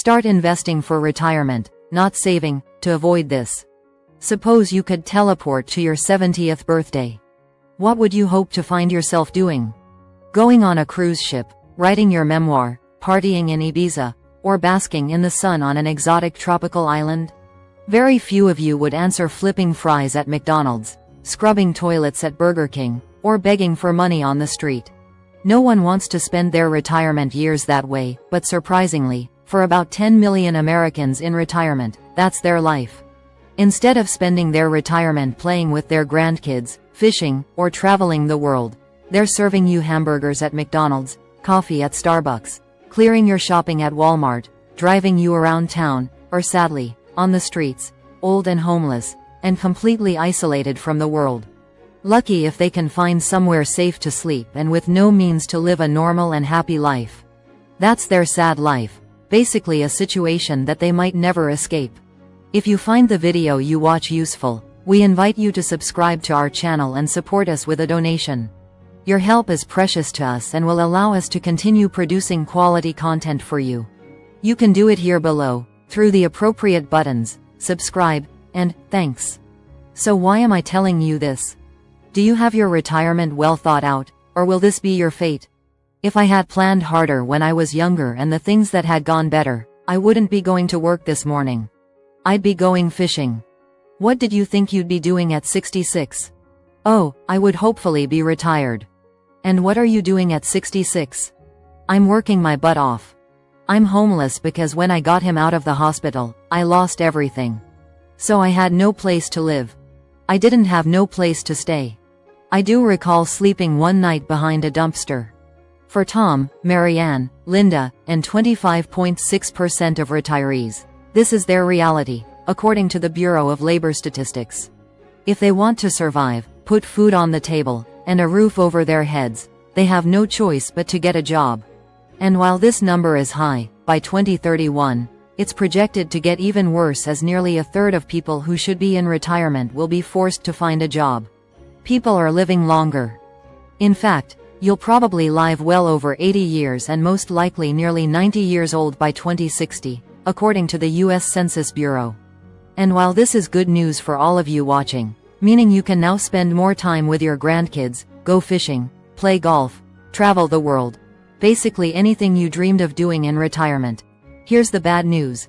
Start investing for retirement, not saving, to avoid this. Suppose you could teleport to your 70th birthday. What would you hope to find yourself doing? Going on a cruise ship, writing your memoir, partying in Ibiza, or basking in the sun on an exotic tropical island? Very few of you would answer flipping fries at McDonald's, scrubbing toilets at Burger King, or begging for money on the street. No one wants to spend their retirement years that way, but surprisingly, for about 10 million Americans in retirement, that's their life. Instead of spending their retirement playing with their grandkids, fishing, or traveling the world, they're serving you hamburgers at McDonald's, coffee at Starbucks, clearing your shopping at Walmart, driving you around town, or sadly, on the streets, old and homeless, and completely isolated from the world. Lucky if they can find somewhere safe to sleep and with no means to live a normal and happy life. That's their sad life, basically a situation that they might never escape. If you find the video you watch useful, we invite you to subscribe to our channel and support us with a donation. Your help is precious to us and will allow us to continue producing quality content for you. You can do it here below, through the appropriate buttons, subscribe, and thanks. So why am I telling you this? Do you have your retirement well thought out, or will this be your fate? If I had planned harder when I was younger and the things that had gone better, I wouldn't be going to work this morning. I'd be going fishing. What did you think you'd be doing at 66? Oh, I would hopefully be retired. And what are you doing at 66? I'm working my butt off. I'm homeless because when I got him out of the hospital, I lost everything. So I had no place to live. I didn't have no place to stay. I do recall sleeping one night behind a dumpster. For Tom, Marianne, Linda, and 25.6% of retirees, this is their reality, according to the Bureau of Labor Statistics. If they want to survive, put food on the table, and a roof over their heads, they have no choice but to get a job. And while this number is high, by 2031, it's projected to get even worse as nearly a third of people who should be in retirement will be forced to find a job. People are living longer. In fact, you'll probably live well over 80 years and most likely nearly 90 years old by 2060, according to the U.S. Census Bureau. And while this is good news for all of you watching, meaning you can now spend more time with your grandkids, go fishing, play golf, travel the world, basically anything you dreamed of doing in retirement. Here's the bad news.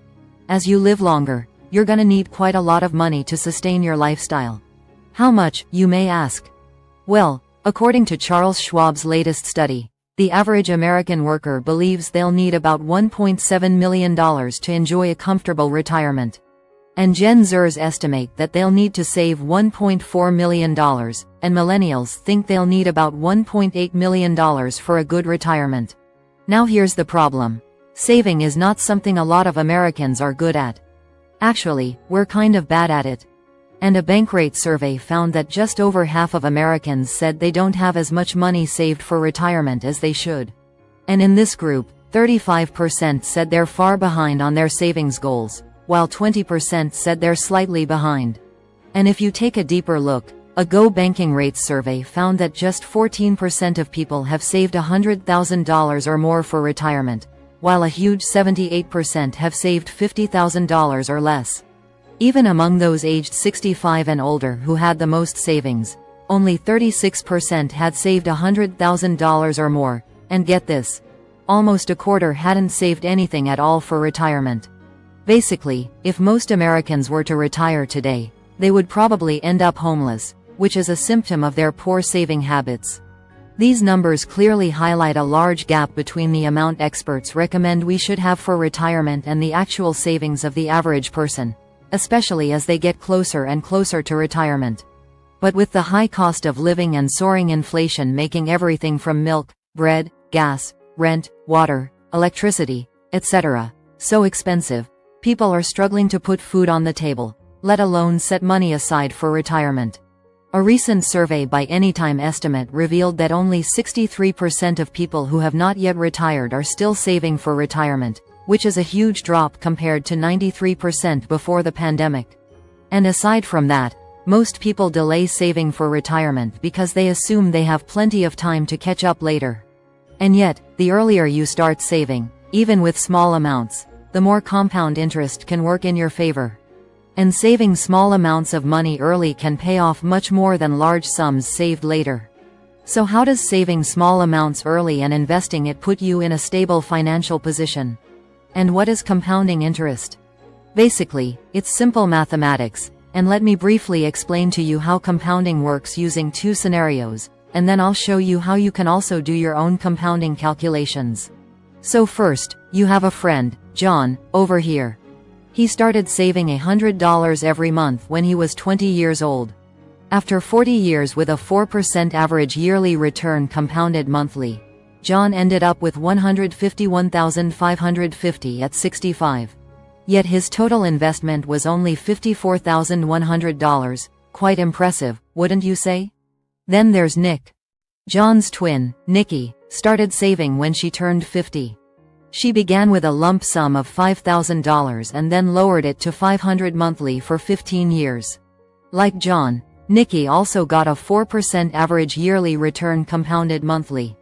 As you live longer, you're gonna need quite a lot of money to sustain your lifestyle. How much, you may ask? Well, according to Charles Schwab's latest study, the average American worker believes they'll need about $1.7 million to enjoy a comfortable retirement. And Gen Zers estimate that they'll need to save $1.4 million, and millennials think they'll need about $1.8 million for a good retirement. Now here's the problem. Saving is not something a lot of Americans are good at. Actually, we're kind of bad at it. And a Bankrate survey found that just over half of Americans said they don't have as much money saved for retirement as they should. And in this group, 35% said they're far behind on their savings goals, while 20% said they're slightly behind. And if you take a deeper look, a Go Banking Rates survey found that just 14% of people have saved $100,000 or more for retirement, while a huge 78% have saved $50,000 or less. Even among those aged 65 and older who had the most savings, only 36% had saved $100,000 or more, and get this, almost a quarter hadn't saved anything at all for retirement. Basically, if most Americans were to retire today, they would probably end up homeless, which is a symptom of their poor saving habits. These numbers clearly highlight a large gap between the amount experts recommend we should have for retirement and the actual savings of the average person, especially as they get closer and closer to retirement. But with the high cost of living and soaring inflation making everything from milk, bread, gas, rent, water, electricity, etc., so expensive, people are struggling to put food on the table, let alone set money aside for retirement. A recent survey by Anytime Estimate revealed that only 63% of people who have not yet retired are still saving for retirement, which is a huge drop compared to 93% before the pandemic. And aside from that, most people delay saving for retirement because they assume they have plenty of time to catch up later. And yet, the earlier you start saving, even with small amounts, the more compound interest can work in your favor. And saving small amounts of money early can pay off much more than large sums saved later. So how does saving small amounts early and investing it put you in a stable financial position? And what is compounding interest? Basically, it's simple mathematics, and let me briefly explain to you how compounding works using two scenarios, and then I'll show you how you can also do your own compounding calculations. So first, you have a friend, John, over here. He started saving $100 every month when he was 20 years old. After 40 years with a 4% average yearly return compounded monthly, John ended up with $151,550 at 65. Yet his total investment was only $54,100, quite impressive, wouldn't you say? Then there's Nick. John's twin, Nikki, started saving when she turned 50. She began with a lump sum of $5,000 and then lowered it to $500 monthly for 15 years. Like John, Nikki also got a 4% average yearly return compounded monthly.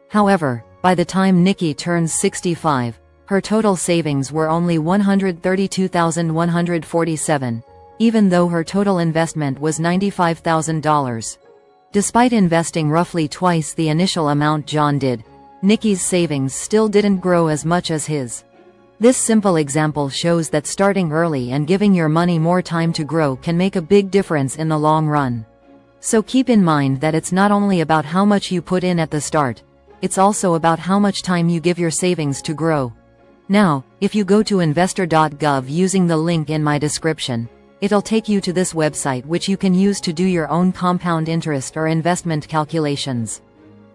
However, by the time Nikki turns 65, her total savings were only $132,147, even though her total investment was $95,000. Despite investing roughly twice the initial amount John did, Nikki's savings still didn't grow as much as his. This simple example shows that starting early and giving your money more time to grow can make a big difference in the long run. So keep in mind that it's not only about how much you put in at the start, it's also about how much time you give your savings to grow. Now, if you go to investor.gov using the link in my description, it'll take you to this website which you can use to do your own compound interest or investment calculations.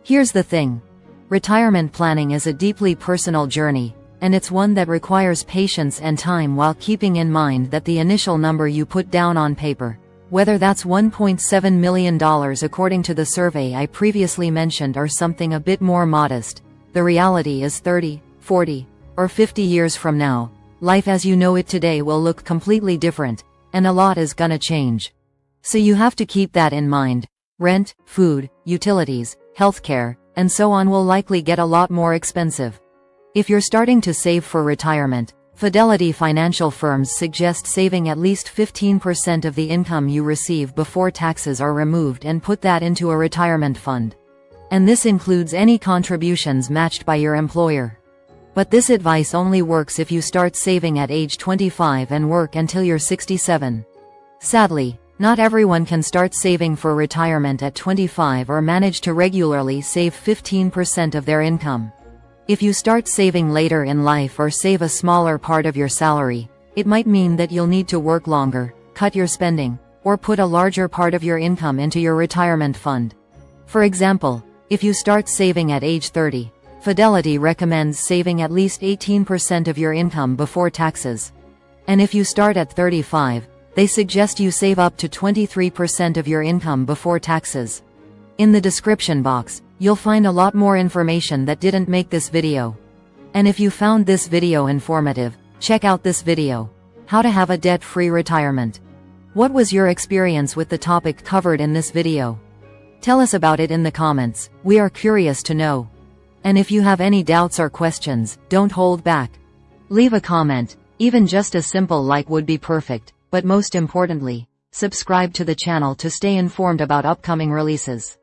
Here's the thing. Retirement planning is a deeply personal journey, and it's one that requires patience and time while keeping in mind that the initial number you put down on paper, whether that's $1.7 million according to the survey I previously mentioned or something a bit more modest, the reality is 30, 40, or 50 years from now, life as you know it today will look completely different, and a lot is gonna change. So you have to keep that in mind. Rent, food, utilities, healthcare, and so on will likely get a lot more expensive. If you're starting to save for retirement, Fidelity financial firms suggest saving at least 15% of the income you receive before taxes are removed and put that into a retirement fund. And this includes any contributions matched by your employer. But this advice only works if you start saving at age 25 and work until you're 67. Sadly, not everyone can start saving for retirement at 25 or manage to regularly save 15% of their income. If you start saving later in life or save a smaller part of your salary, it might mean that you'll need to work longer, cut your spending, or put a larger part of your income into your retirement fund. For example, if you start saving at age 30, Fidelity recommends saving at least 18% of your income before taxes. And if you start at 35, they suggest you save up to 23% of your income before taxes. In the description box, you'll find a lot more information that didn't make this video. And if you found this video informative, check out this video. How to have a debt-free retirement. What was your experience with the topic covered in this video? Tell us about it in the comments, we are curious to know. And if you have any doubts or questions, don't hold back. Leave a comment, even just a simple like would be perfect, but most importantly, subscribe to the channel to stay informed about upcoming releases.